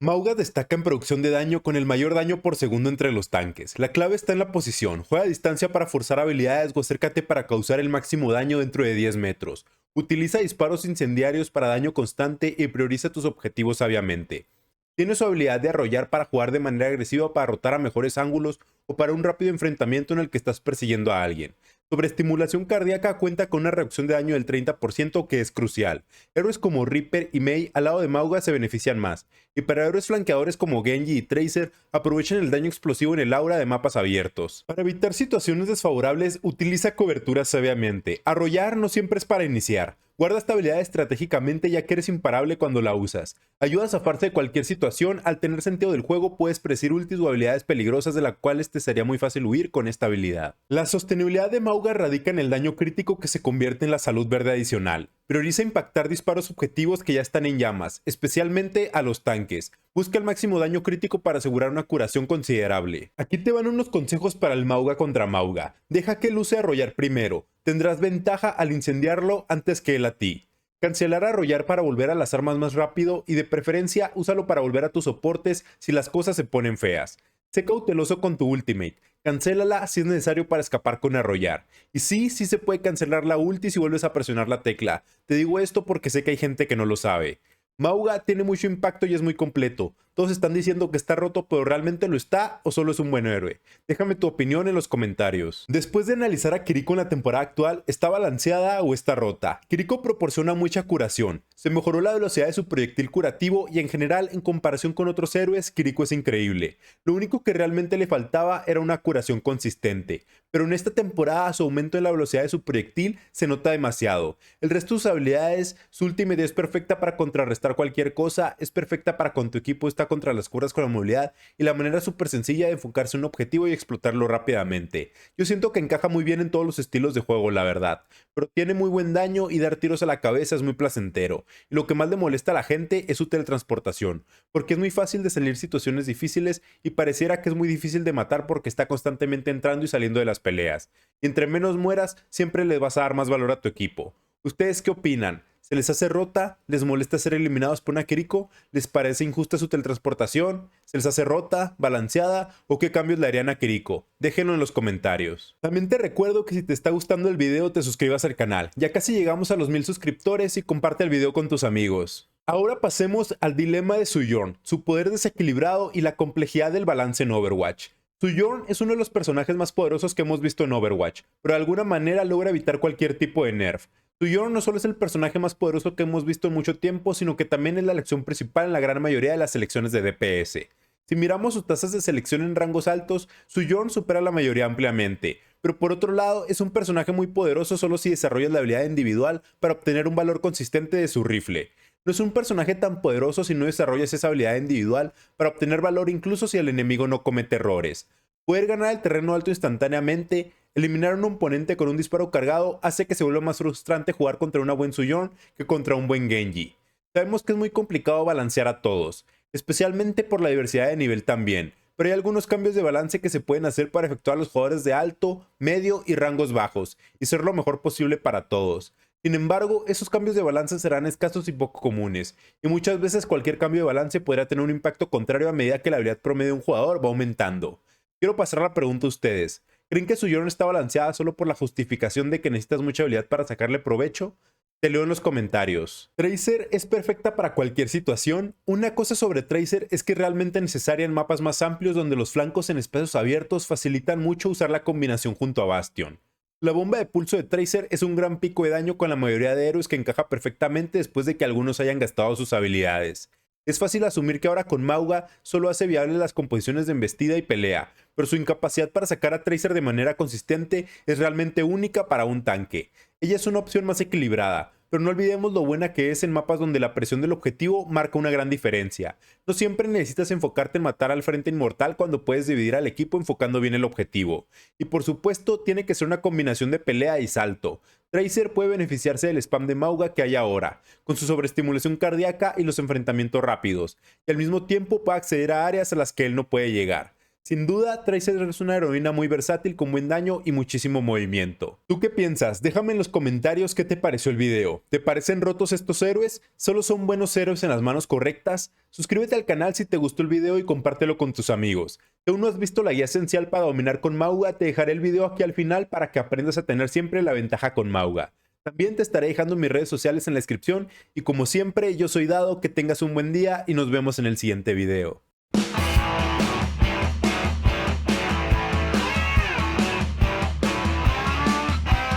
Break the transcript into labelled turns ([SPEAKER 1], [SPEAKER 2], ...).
[SPEAKER 1] Mauga destaca en producción de daño con el mayor daño por segundo entre los tanques. La clave está en la posición. Juega a distancia para forzar habilidades o acércate para causar el máximo daño dentro de 10 metros. Utiliza disparos incendiarios para daño constante y prioriza tus objetivos sabiamente. Tiene su habilidad de arrollar para jugar de manera agresiva para rotar a mejores ángulos o para un rápido enfrentamiento en el que estás persiguiendo a alguien. Sobreestimulación cardíaca cuenta con una reducción de daño del 30% que es crucial. Héroes como Reaper y Mei al lado de Mauga se benefician más, y para héroes flanqueadores como Genji y Tracer aprovechan el daño explosivo en el aura de mapas abiertos. Para evitar situaciones desfavorables, utiliza cobertura sabiamente. Arrollar no siempre es para iniciar. Guarda esta habilidad estratégicamente ya que eres imparable cuando la usas. Ayuda a zafarse de cualquier situación. Al tener sentido del juego puedes predecir ultis o habilidades peligrosas de las cuales te sería muy fácil huir con esta habilidad. La sostenibilidad de Mauga radica en el daño crítico que se convierte en la salud verde adicional. Prioriza impactar disparos objetivos que ya están en llamas, especialmente a los tanques. Busca el máximo daño crítico para asegurar una curación considerable. Aquí te van unos consejos para el Mauga contra Mauga. Deja que él use arrollar primero. Tendrás ventaja al incendiarlo antes que él a ti. Cancelar arrollar para volver a las armas más rápido y de preferencia úsalo para volver a tus soportes si las cosas se ponen feas. Sé cauteloso con tu ultimate. Cancélala si es necesario para escapar con arrollar. Y sí se puede cancelar la ulti si vuelves a presionar la tecla. Te digo esto porque sé que hay gente que no lo sabe. Mauga tiene mucho impacto y es muy completo. Todos están diciendo que está roto, pero ¿realmente lo está o solo es un buen héroe? Déjame tu opinión en los comentarios. Después de analizar a Kiriko en la temporada actual, ¿está balanceada o está rota? Kiriko proporciona mucha curación. Se mejoró la velocidad de su proyectil curativo y en general, en comparación con otros héroes, Kiriko es increíble. Lo único que realmente le faltaba era una curación consistente. Pero en esta temporada su aumento en la velocidad de su proyectil se nota demasiado. El resto de sus habilidades, su ultimate es perfecta para contrarrestar cualquier cosa, es perfecta para cuando tu equipo está contra las cuerdas con la movilidad y la manera súper sencilla de enfocarse en un objetivo y explotarlo rápidamente. Yo siento que encaja muy bien en todos los estilos de juego, la verdad, pero tiene muy buen daño y dar tiros a la cabeza es muy placentero. Y lo que más le molesta a la gente es su teletransportación, porque es muy fácil de salir situaciones difíciles y pareciera que es muy difícil de matar porque está constantemente entrando y saliendo de las peleas. Y entre menos mueras, siempre le vas a dar más valor a tu equipo. ¿Ustedes qué opinan? ¿Se les hace rota? ¿Les molesta ser eliminados por una Kiriko? ¿Les parece injusta su teletransportación? ¿Se les hace rota? ¿Balanceada? ¿O qué cambios le harían a Kiriko? Déjenlo en los comentarios. También te recuerdo que si te está gustando el video te suscribas al canal. Ya casi llegamos a los 1000 suscriptores y comparte el video con tus amigos. Ahora pasemos al dilema de Sojourn, su poder desequilibrado y la complejidad del balance en Overwatch. Sojourn es uno de los personajes más poderosos que hemos visto en Overwatch, pero de alguna manera logra evitar cualquier tipo de nerf. Sojourn no solo es el personaje más poderoso que hemos visto en mucho tiempo, sino que también es la elección principal en la gran mayoría de las selecciones de DPS. Si miramos sus tasas de selección en rangos altos, Sojourn supera a la mayoría ampliamente, pero por otro lado es un personaje muy poderoso solo si desarrollas la habilidad individual para obtener un valor consistente de su rifle. No es un personaje tan poderoso si no desarrollas esa habilidad individual para obtener valor incluso si el enemigo no comete errores. Poder ganar el terreno alto instantáneamente, eliminar a un oponente con un disparo cargado hace que se vuelva más frustrante jugar contra una buen Sojourn que contra un buen Genji. Sabemos que es muy complicado balancear a todos, especialmente por la diversidad de nivel también, pero hay algunos cambios de balance que se pueden hacer para efectuar a los jugadores de alto, medio y rangos bajos, y ser lo mejor posible para todos. Sin embargo, esos cambios de balance serán escasos y poco comunes, y muchas veces cualquier cambio de balance podrá tener un impacto contrario a medida que la habilidad promedio de un jugador va aumentando. Quiero pasar la pregunta a ustedes. ¿Creen que su Sojourn está balanceada solo por la justificación de que necesitas mucha habilidad para sacarle provecho? Te leo en los comentarios. Tracer es perfecta para cualquier situación. Una cosa sobre Tracer es que es realmente necesaria en mapas más amplios donde los flancos en espacios abiertos facilitan mucho usar la combinación junto a Bastion. La bomba de pulso de Tracer es un gran pico de daño con la mayoría de héroes que encaja perfectamente después de que algunos hayan gastado sus habilidades. Es fácil asumir que ahora con Mauga solo hace viables las composiciones de embestida y pelea, pero su incapacidad para sacar a Tracer de manera consistente es realmente única para un tanque. Ella es una opción más equilibrada, pero no olvidemos lo buena que es en mapas donde la presión del objetivo marca una gran diferencia. No siempre necesitas enfocarte en matar al frente inmortal cuando puedes dividir al equipo enfocando bien el objetivo. Y por supuesto tiene que ser una combinación de pelea y salto. Tracer puede beneficiarse del spam de Mauga que hay ahora, con su sobreestimulación cardíaca y los enfrentamientos rápidos, y al mismo tiempo puede acceder a áreas a las que él no puede llegar. Sin duda, Tracer es una heroína muy versátil con buen daño y muchísimo movimiento. ¿Tú qué piensas? Déjame en los comentarios qué te pareció el video. ¿Te parecen rotos estos héroes? ¿Solo son buenos héroes en las manos correctas? Suscríbete al canal si te gustó el video y compártelo con tus amigos. Si aún no has visto la guía esencial para dominar con Mauga, te dejaré el video aquí al final para que aprendas a tener siempre la ventaja con Mauga. También te estaré dejando mis redes sociales en la descripción y como siempre yo soy Dado, que tengas un buen día y nos vemos en el siguiente video.